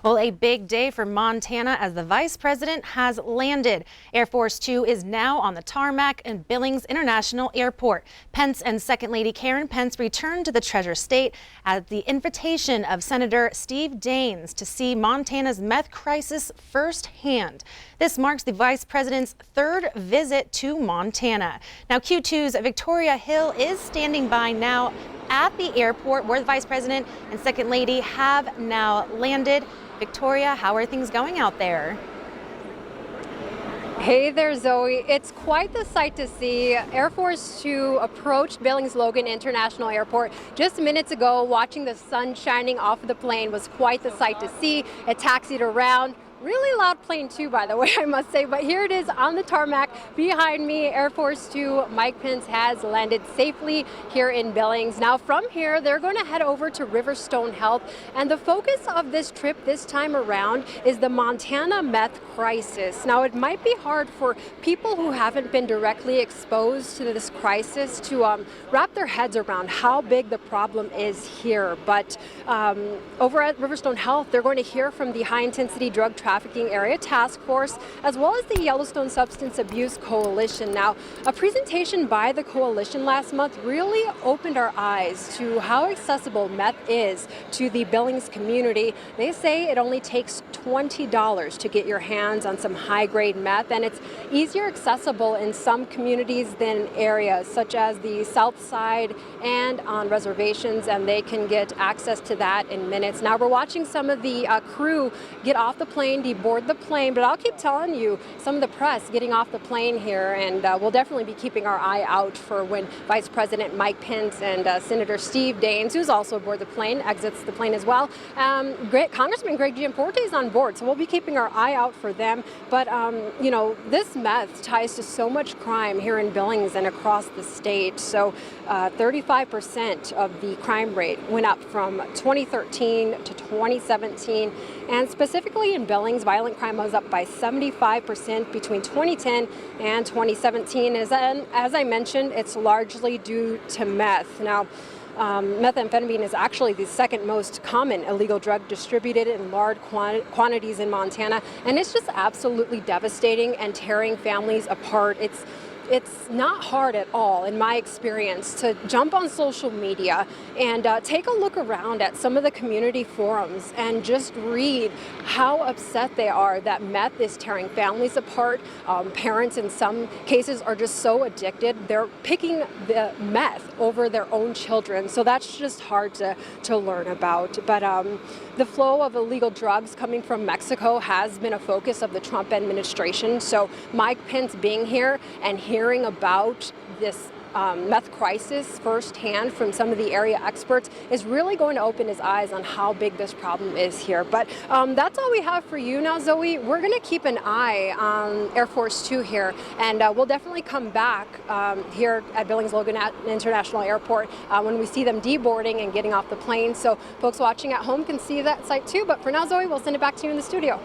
Well, a big day for Montana as the vice president has landed. Air Force Two is now on the tarmac in Billings International Airport. Pence and Second Lady Karen Pence returned to the Treasure State at the invitation of Senator Steve Daines to see Montana's meth crisis firsthand. This marks the vice president's third visit to Montana. Now, Q2's Victoria Hill is standing by now at the airport where the vice president and second lady have now landed. Victoria, how are things going out there? Hey there, Zoe. It's quite the sight to see. Air Force Two approached Billings Logan International Airport just minutes ago. Watching the sun shining off of the plane was quite the sight to see. It taxied around. Really loud plane too, by the way, I must say, but here it is on the tarmac behind me. Air Force Two, Mike Pence has landed safely here in Billings. Now from here, they're going to head over to Riverstone Health, and the focus of this trip this time around is the Montana meth crisis. Now it might be hard for people who haven't been directly exposed to this crisis to wrap their heads around how big the problem is here, but over at Riverstone Health, they're going to hear from the High Intensity Drug Trafficking Area Task Force, as well as the Yellowstone Substance Abuse Coalition. Now, a presentation by the coalition last month really opened our eyes to how accessible meth is to the Billings community. They say it only takes $20 to get your hands on some high-grade meth, and it's easier accessible in some communities than areas such as the South Side and on reservations, and they can get access to that in minutes. Now, we're watching some of the crew get off the plane, deboard the plane, but I'll keep telling you some of the press getting off the plane here, and we'll definitely be keeping our eye out for when Vice President Mike Pence and Senator Steve Daines, who's also aboard the plane, exits the plane as well. Congressman Greg Gianforte is on board, so we'll be keeping our eye out for them. But you know, this meth ties to so much crime here in Billings and across the state. So 35% of the crime rate went up from 2013 to 2017, and specifically in Billings, violent crime was up by 75% between 2010 and 2017. As I mentioned, it's largely due to meth. Now, methamphetamine is actually the second most common illegal drug distributed in large quantities in Montana, and it's just absolutely devastating and tearing families apart. It's not hard at all, in my experience, to jump on social media and take a look around at some of the community forums and just read how upset they are that meth is tearing families apart. Parents in some cases are just so addicted, they're picking the meth over their own children. So that's just hard to learn about. But the flow of illegal drugs coming from Mexico has been a focus of the Trump administration. So Mike Pence being here and hearing about this meth crisis firsthand from some of the area experts is really going to open his eyes on how big this problem is here. But that's all we have for you now, Zoe. We're going to keep an eye on Air Force Two here, and we'll definitely come back here at Billings Logan International Airport when we see them deboarding and getting off the plane. So folks watching at home can see that site too. But for now, Zoe, we'll send it back to you in the studio.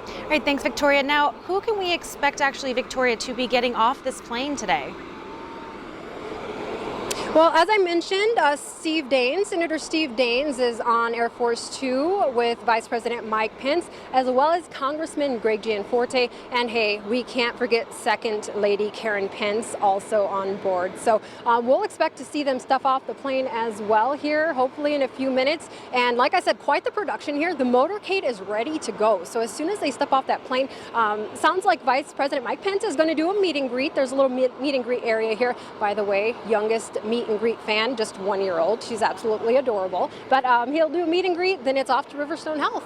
All right, thanks, Victoria. Now, who can we expect actually, Victoria, to be getting off this plane today? Well, as I mentioned, Steve Daines, Senator Steve Daines is on Air Force Two with Vice President Mike Pence, as well as Congressman Greg Gianforte. And hey, we can't forget Second Lady Karen Pence also on board. So we'll expect to see them stuff off the plane as well here, hopefully in a few minutes. And like I said, quite the production here. The motorcade is ready to go. So as soon as they step off that plane, sounds like Vice President Mike Pence is going to do a meet and greet. There's a little meet and greet area here. By the way, youngest meet and greet fan, just 1-year-old. She's absolutely adorable. But he'll do a meet and greet, then it's off to Riverstone Health.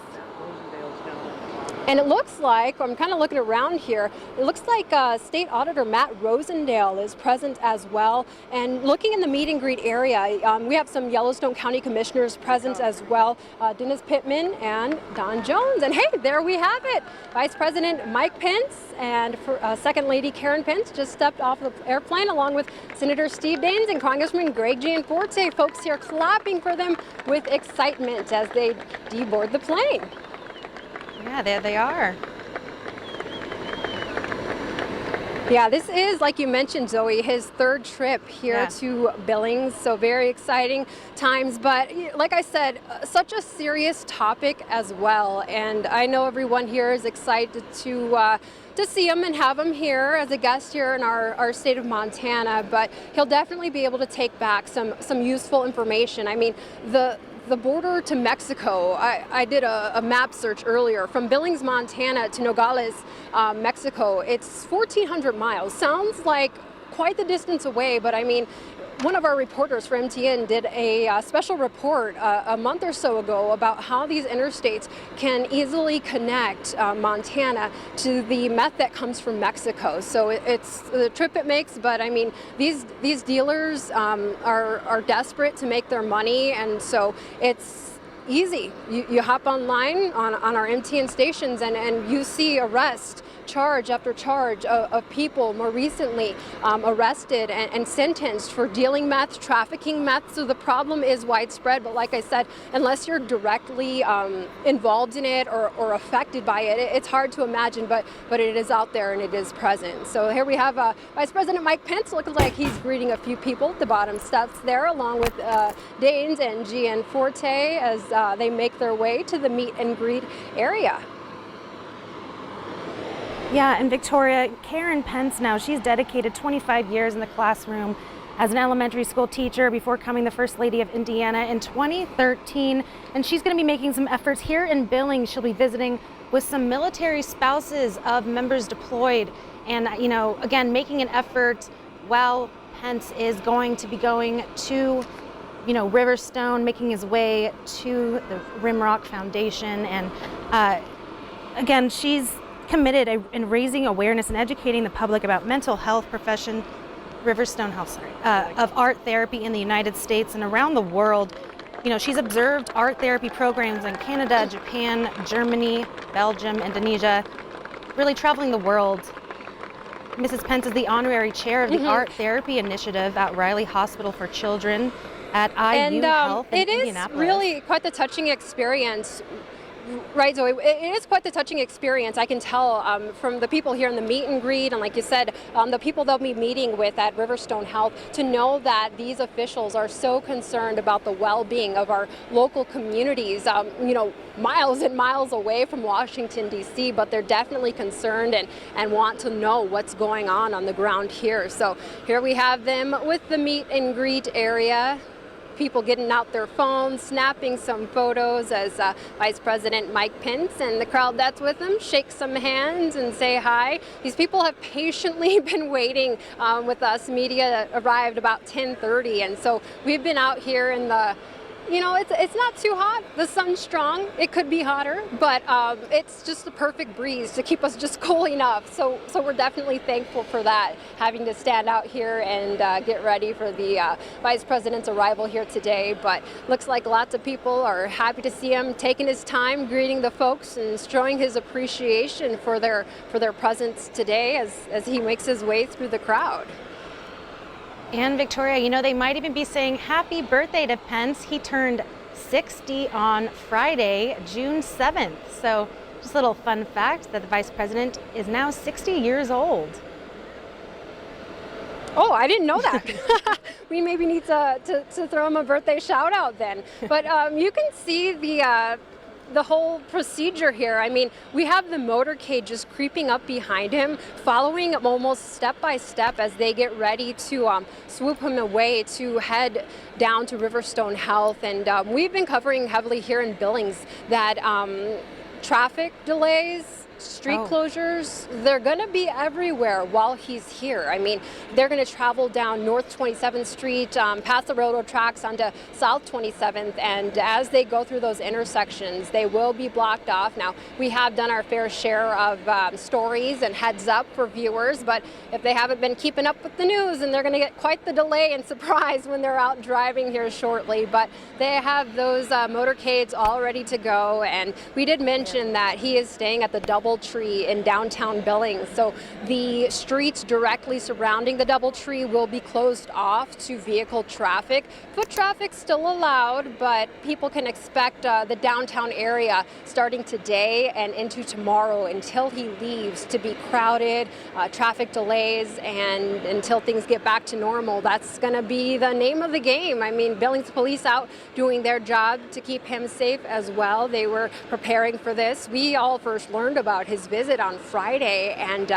And it looks like, I'm kind of looking around here, it looks like State Auditor Matt Rosendale is present as well. And looking in the meet and greet area, we have some Yellowstone County Commissioners present as well, Dennis Pittman and Don Jones. And hey, there we have it. Vice President Mike Pence and Second Lady Karen Pence just stepped off the airplane along with Senator Steve Daines and Congressman Greg Gianforte. Folks here clapping for them with excitement as they deboard the plane. Yeah, there they are. Yeah, this is, like you mentioned, Zoe, his third trip here to Billings, so very exciting times. But like I said, such a serious topic as well, and I know everyone here is excited to see him and have him here as a guest here in our state of Montana. But he'll definitely be able to take back some useful information. I mean, the border to Mexico, I did a map search earlier. From Billings, Montana to Nogales, Mexico, it's 1,400 miles. Sounds like quite the distance away, but I mean, one of our reporters for MTN did a special report a month or so ago about how these interstates can easily connect Montana to the meth that comes from Mexico. So it's the trip it makes, but I mean, these dealers are desperate to make their money, and so it's easy. You hop online on our MTN stations and you see charge after charge of people more recently arrested and sentenced for dealing meth, trafficking meth. So the problem is widespread, but like I said, unless you're directly involved in it or affected by it, it's hard to imagine, but it is out there and it is present. So here we have Vice President Mike Pence. Looks like he's greeting a few people at the bottom steps there, along with Danes and Gianforte as they make their way to the meet and greet area. Yeah, and Victoria, Karen Pence now, she's dedicated 25 years in the classroom as an elementary school teacher before becoming the First Lady of Indiana in 2013. And she's going to be making some efforts here in Billings. She'll be visiting with some military spouses of members deployed. And, again, making an effort while Pence is going to be going to, Riverstone, making his way to the Rimrock Foundation. And, again, she's committed in raising awareness and educating the public about mental health profession, Riverstone Health, of art therapy in the United States and around the world. She's observed art therapy programs in Canada, Japan, Germany, Belgium, Indonesia, really traveling the world. Mrs. Pence is the honorary chair of the Art Therapy Initiative at Riley Hospital for Children at IU Health in Indianapolis. It's really quite the touching experience. Right, Zoe, it is quite the touching experience. I can tell from the people here in the meet and greet, and like you said, the people they'll be meeting with at Riverstone Health, to know that these officials are so concerned about the well-being of our local communities, miles and miles away from Washington, D.C., but they're definitely concerned and want to know what's going on the ground here. So here we have them with the meet and greet area. People getting out their phones, snapping some photos as Vice President Mike Pence and the crowd that's with him shake some hands and say hi. These people have patiently been waiting with us. Media arrived about 10:30, and so we've been out here in the it's not too hot. The sun's strong. It could be hotter, but it's just the perfect breeze to keep us just cool enough. So we're definitely thankful for that, having to stand out here and get ready for the Vice President's arrival here today. But looks like lots of people are happy to see him, taking his time, greeting the folks and showing his appreciation for their presence today as he makes his way through the crowd. And Victoria, they might even be saying happy birthday to Pence. He turned 60 on Friday, June 7th. So just a little fun fact that the Vice President is now 60 years old. Oh, I didn't know that. We maybe need to throw him a birthday shout out then. But you can see the whole procedure here. I mean, we have the motorcade just creeping up behind him, following almost step by step as they get ready to swoop him away to head down to Riverstone Health. And we've been covering heavily here in Billings that traffic delays, street closures, they're going to be everywhere while he's here. I mean, they're going to travel down North 27th Street, past the railroad tracks onto South 27th, and as they go through those intersections, they will be blocked off. Now, we have done our fair share of stories and heads up for viewers, but if they haven't been keeping up with the news, and they're going to get quite the delay and surprise when they're out driving here shortly. But they have those motorcades all ready to go, and we did mention that he is staying at the Double DoubleTree in downtown Billings. So the streets directly surrounding the DoubleTree will be closed off to vehicle traffic. Foot traffic still allowed, but people can expect the downtown area starting today and into tomorrow until he leaves to be crowded, traffic delays, and until things get back to normal. That's going to be the name of the game. I mean, Billings police out doing their job to keep him safe as well. They were preparing for this. We all first learned about his visit on Friday, and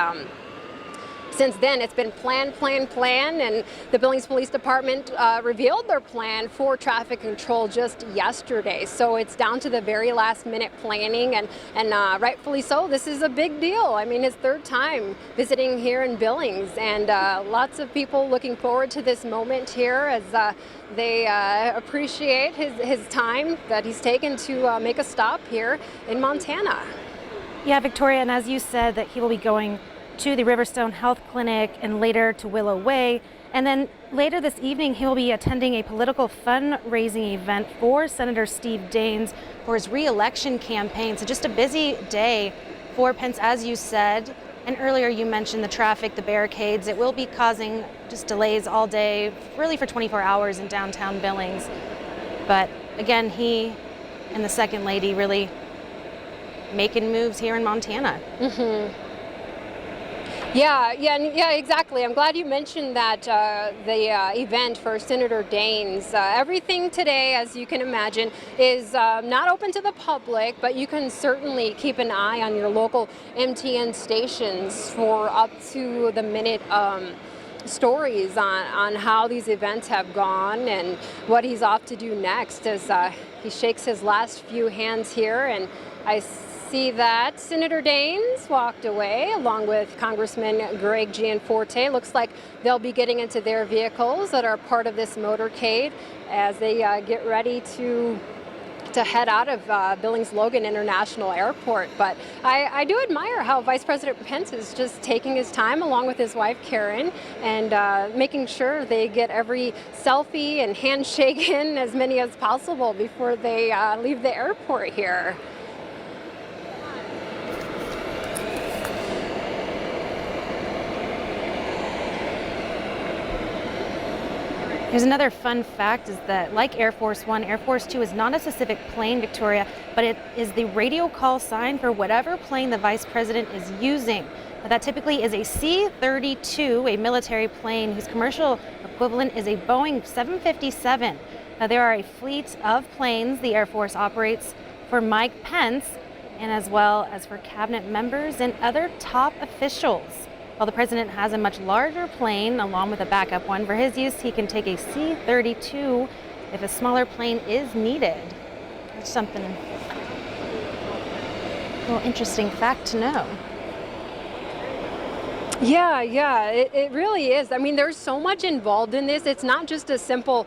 since then, it's been plan, and the Billings Police Department revealed their plan for traffic control just yesterday. So it's down to the very last minute planning, and rightfully so. This is a big deal. I mean, his third time visiting here in Billings, and lots of people looking forward to this moment here as they appreciate his time that he's taken to make a stop here in Montana. Yeah, Victoria, and as you said, that he will be going to the Riverstone Health Clinic and later to Willow Way. And then later this evening, he will be attending a political fundraising event for Senator Steve Daines for his re-election campaign. So just a busy day for Pence, as you said. And earlier you mentioned the traffic, the barricades. It will be causing just delays all day, really for 24 hours in downtown Billings. But again, he and the second lady really making moves here in Montana. Yeah, exactly. I'm glad you mentioned that the event for Senator Daines. Everything today, as you can imagine, is not open to the public, but you can certainly keep an eye on your local MTN stations for up to the minute stories on how these events have gone and what he's off to do next as he shakes his last few hands here. And I see that Senator Daines walked away along with Congressman Greg Gianforte. Looks like they'll be getting into their vehicles that are part of this motorcade as they get ready to head out of Billings Logan International Airport. But I do admire how Vice President Pence is just taking his time along with his wife Karen and making sure they get every selfie and handshake in, as many as possible, before they leave the airport here. Here's another fun fact is that like Air Force One, Air Force Two is not a specific plane, Victoria, but it is the radio call sign for whatever plane the vice president is using. Now, that typically is a C-32, a military plane whose commercial equivalent is a Boeing 757. Now, there are a fleet of planes the Air Force operates for Mike Pence and as well as for cabinet members and other top officials. While the president has a much larger plane along with a backup one for his use, he can take a C-32 if a smaller plane is needed. That's something, a little interesting fact to know. Yeah, it really is. I mean, there's so much involved in this. It's not just a simple,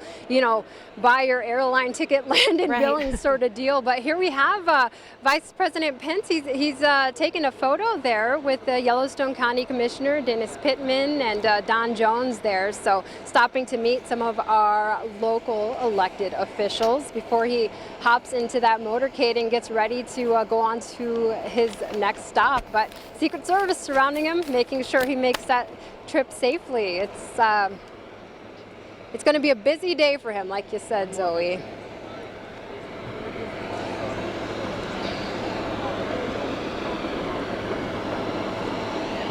buy your airline ticket, land in Billings sort of deal. But here we have Vice President Pence. He's taken a photo there with the Yellowstone County Commissioner Dennis Pittman and Don Jones there. So stopping to meet some of our local elected officials before he hops into that motorcade and gets ready to go on to his next stop. But Secret Service surrounding him, making sure he makes that trip safely. It's going to be a busy day for him, like you said, Zoe. Of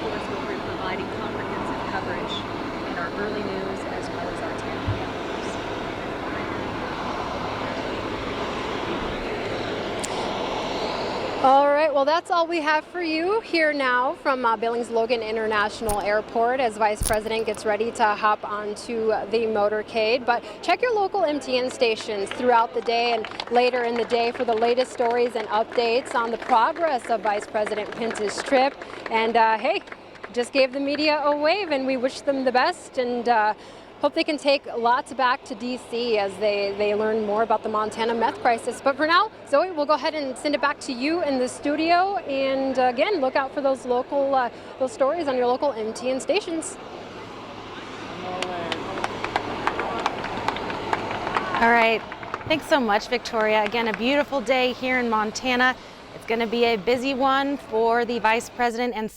course, we'll be providing comprehensive coverage in our early news as well as our 10 p.m. news. All right, well, that's all we have for you here now from Billings Logan International Airport as Vice President gets ready to hop onto the motorcade. But check your local MTN stations throughout the day and later in the day for the latest stories and updates on the progress of Vice President Pence's trip. And hey, just gave the media a wave, and we wish them the best and hope they can take lots back to D.C. as they learn more about the Montana meth crisis. But for now, Zoe, we'll go ahead and send it back to you in the studio. And again, look out for those local those stories on your local MTN stations. All right. Thanks so much, Victoria. Again, a beautiful day here in Montana. It's It's going to be a busy one for the Vice President and